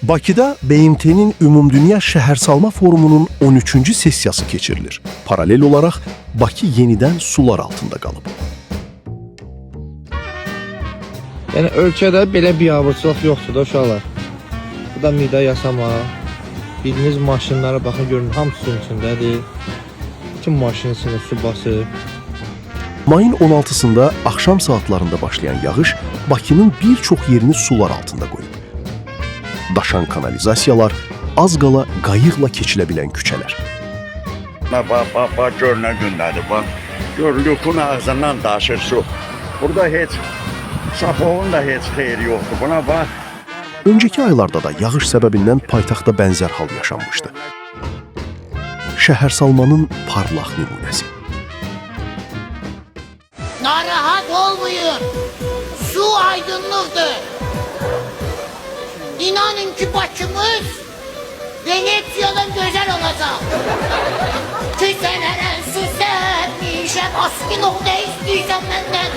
Bakıda BMT-nin Ümumdünya Şəhərsalma Forumunun 13-cü sessiyası keçirilir. Paralel olaraq Bakı yenidən sular altında qalıb. Yəni ölkədə belə biabırçılıq yoxdur da uşaqlar. Bu da mida yasama. Bildiğiniz maşınlara baxın görün hamısı suyun içindədir. Bütün maşının içində su basır. Mayın 16-sında axşam saatlarında başlayan yağış Bakının bir çox yerini sular altında qoyub. Daşan kanalizasiyalar, az qala qayıqla keçilə bilən küçələr. Bax, gör nə gündədir, bax. Gör, lükün ağzından daşır su. Burada heç, Sapovun da heç xeyri yoxdur. Buna bax. Öncəki aylarda da yağış səbəbindən paytaxtda bənzər hal yaşanmışdı. Şəhərsalmanın parlaq nümunəsi. Narahat olmayın. Su aydınlıktır. İnanın ki Bakımız Venetsiyadan güzel olacak. Küselere süslenmişem. Askin ol ne istiyorsan benden.